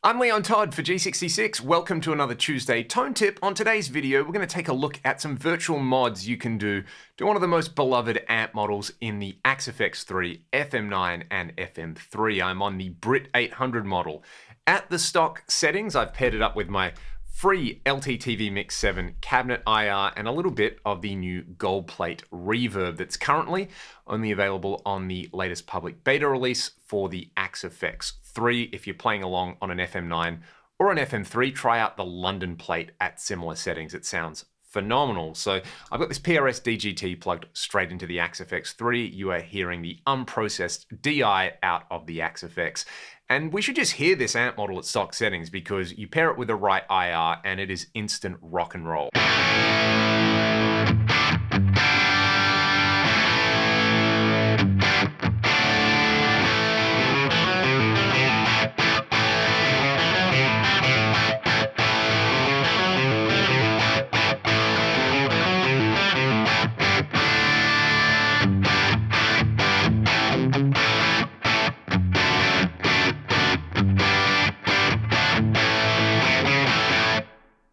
I'm Todd for G66. Welcome to another Tuesday Tone Tip. On today's video, we're going to take a look at some virtual mods you can do to one of the most beloved amp models in the Axe-Fx 3, FM9 and FM3. I'm on the Brit 800 model. At the stock settings, I've paired it up with my free LTTV Mix 7 cabinet IR and a little bit of the new gold plate reverb that's currently only available on the latest public beta release for the Axe-Fx 3. If you're playing along on an FM9 or an FM3, try out the London plate at similar settings. It sounds phenomenal. So I've got this PRS DGT plugged straight into the Axe-Fx 3. You are hearing the unprocessed DI out of the Axe-Fx. And we should just hear this amp model at stock settings because you pair it with the right IR and it is instant rock and roll.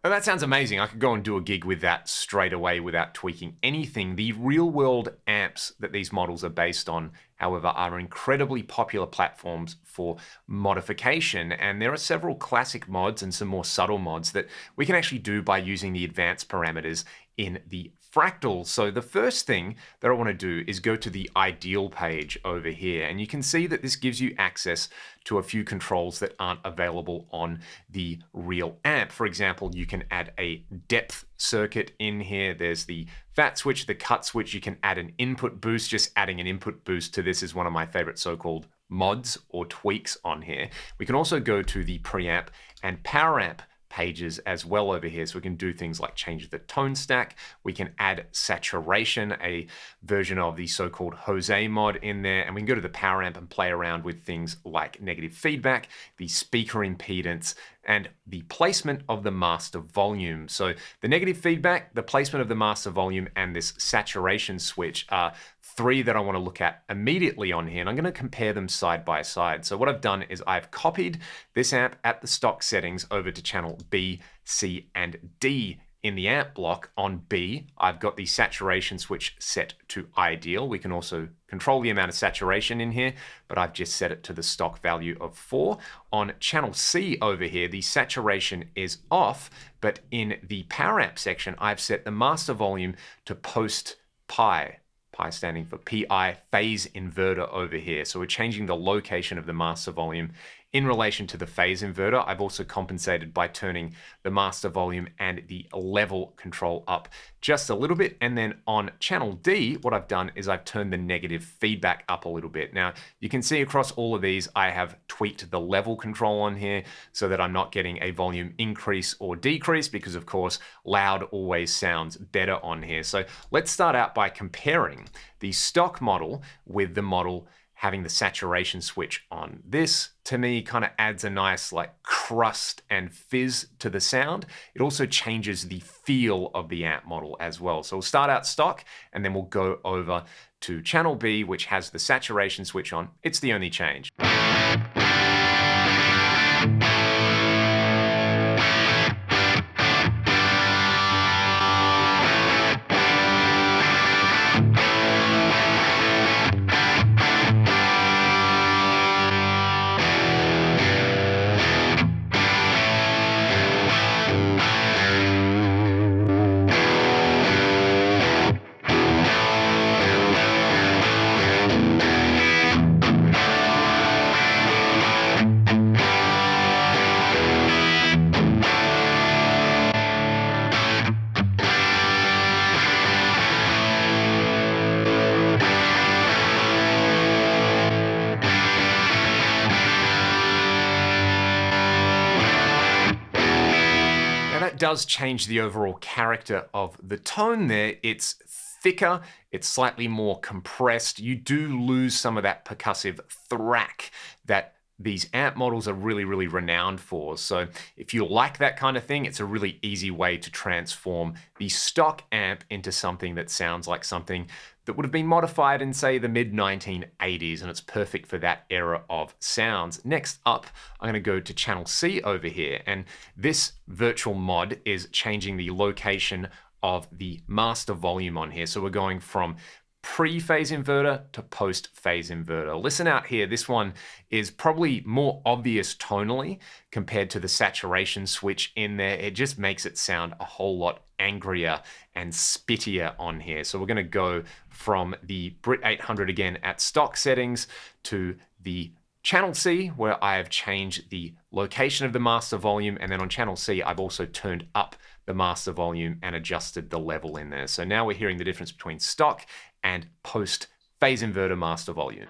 Well, that sounds amazing. I could go and do a gig with that straight away without tweaking anything. The real-world amps that these models are based on, however, are incredibly popular platforms for modification, and there are several classic mods and some more subtle mods that we can actually do by using the advanced parameters in the Fractal. So the first thing that I want to do is go to the ideal page over here, and you can see that this gives you access to a few controls that aren't available on the real amp. For example, you can add a depth circuit in here. There's the fat switch, the cut switch. You can add an input boost. Just adding an input boost to this is one of my favorite so-called mods or tweaks on here. We can also go to the preamp and power amp pages as well over here, so we can do things like change the tone stack. We can add saturation, a version of the so-called Jose mod in there, and we can go to the power amp and play around with things like negative feedback, the speaker impedance, and the placement of the master volume. So the negative feedback, the placement of the master volume, and this saturation switch are three that I want to look at immediately on here, and I'm going to compare them side by side. So what I've done is I've copied this amp at the stock settings over to channel B, C, and D. In the amp block on B, I've got the saturation switch set to ideal. We can also control the amount of saturation in here, but I've just set it to the stock value of 4. On channel C over here, the saturation is off, but in the power amp section, I've set the master volume to post pi. Pi standing for PI phase inverter over here. So we're changing the location of the master volume in relation to the phase inverter. I've also compensated by turning the master volume and the level control up just a little bit. And then on channel D, what I've done is I've turned the negative feedback up a little bit. Now, you can see across all of these, I have tweaked the level control on here so that I'm not getting a volume increase or decrease because, of course, loud always sounds better on here. So let's start out by comparing the stock model with the model having the saturation switch on. This, to me, kind of adds a nice like crust and fizz to the sound. It also changes the feel of the amp model as well. So we'll start out stock and then we'll go over to channel B, which has the saturation switch on. It's the only change. Does change the overall character of the tone there. It's thicker, it's slightly more compressed. You do lose some of that percussive thrack that these amp models are really, really renowned for. So if you like that kind of thing, it's a really easy way to transform the stock amp into something that sounds like something that would have been modified in, say, the mid-1980s, and it's perfect for that era of sounds. Next up, I'm going to go to channel C over here, and this virtual mod is changing the location of the master volume on here. So we're going from pre-phase inverter to post-phase inverter. Listen out here, this one is probably more obvious tonally compared to the saturation switch in there. It just makes it sound a whole lot angrier and spittier on here. So we're going to go from the Brit 800 again at stock settings to the channel C, where I have changed the location of the master volume, and then on channel C I've also turned up the master volume and adjusted the level in there. So now we're hearing the difference between stock and post phase inverter master volume.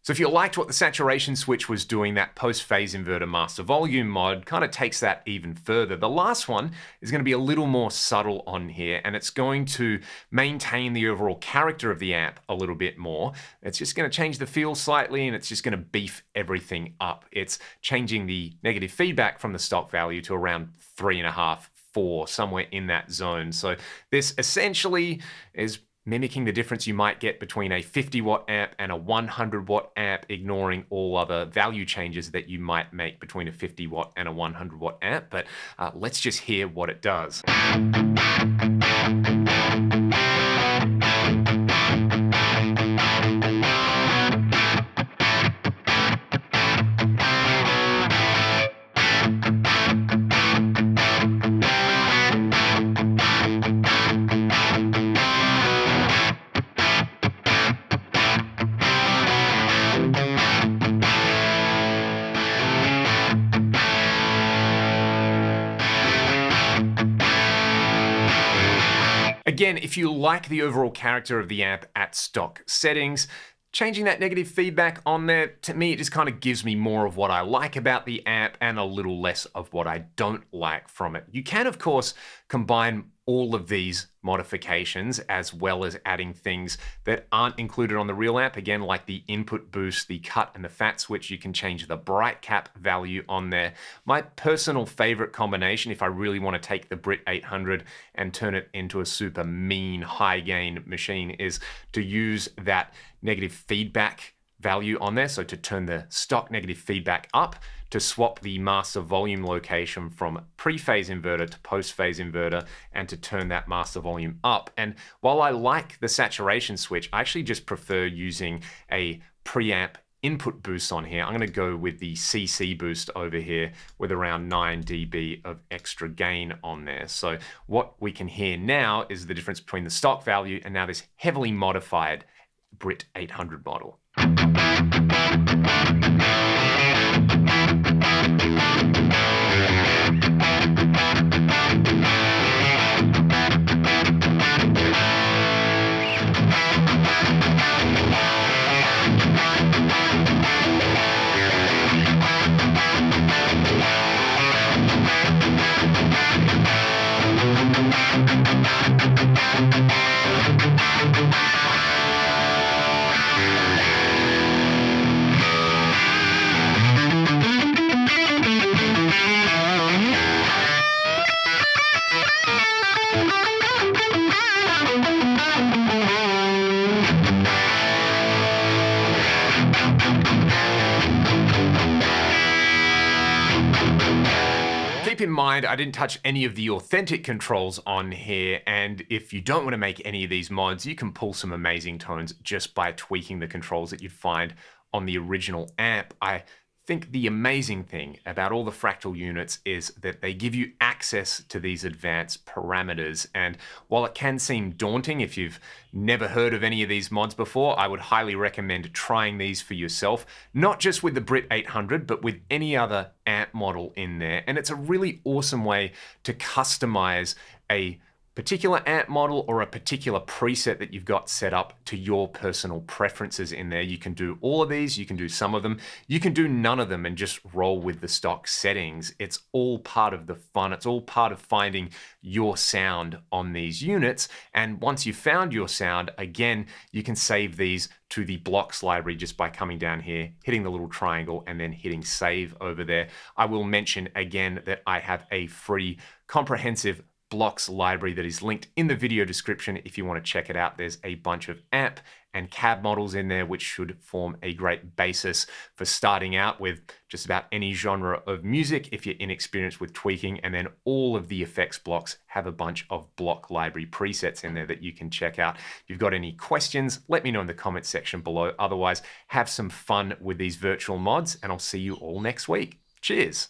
So if you liked what the saturation switch was doing, that post-phase inverter master volume mod kind of takes that even further. The last one is going to be a little more subtle on here, and it's going to maintain the overall character of the amp a little bit more. It's just going to change the feel slightly, and it's just going to beef everything up. It's changing the negative feedback from the stock value to around 3.5, 4, somewhere in that zone. So this essentially is mimicking the difference you might get between a 50 watt amp and a 100 watt amp, ignoring all other value changes that you might make between a 50 watt and a 100 watt amp. But let's just hear what it does. Again, if you like the overall character of the amp at stock settings, changing that negative feedback on there, to me, it just kind of gives me more of what I like about the amp and a little less of what I don't like from it. You can, of course, combine all of these modifications as well as adding things that aren't included on the real amp. Again, like the input boost, the cut and the fat switch, you can change the bright cap value on there. My personal favorite combination, if I really want to take the Brit 800 and turn it into a super mean high gain machine, is to use that negative feedback value on there. So to turn the stock negative feedback up, to swap the master volume location from pre-phase inverter to post-phase inverter, and to turn that master volume up. And while I like the saturation switch, I actually just prefer using a preamp input boost on here. I'm going to go with the CC boost over here with around 9 dB of extra gain on there. So what we can hear now is the difference between the stock value and now this heavily modified Brit 800 model. Keep in mind, I didn't touch any of the authentic controls on here, and if you don't want to make any of these mods, you can pull some amazing tones just by tweaking the controls that you'd find on the original amp. I think the amazing thing about all the Fractal units is that they give you access to these advanced parameters. And while it can seem daunting if you've never heard of any of these mods before, I would highly recommend trying these for yourself, not just with the Brit 800, but with any other amp model in there. And it's a really awesome way to customize a particular amp model or a particular preset that you've got set up to your personal preferences in there. You can do all of these, you can do some of them, you can do none of them and just roll with the stock settings. It's all part of the fun. It's all part of finding your sound on these units. And once you've found your sound, again, you can save these to the blocks library just by coming down here, hitting the little triangle and then hitting save over there. I will mention again that I have a free comprehensive blocks library that is linked in the video description if you want to check it out. There's a bunch of amp and cab models in there, which should form a great basis for starting out with just about any genre of music if you're inexperienced with tweaking. And then all of the effects blocks have a bunch of block library presets in there that you can check out. If you've got any questions, let me know in the comments section below. Otherwise, have some fun with these virtual mods, and I'll see you all next week. Cheers.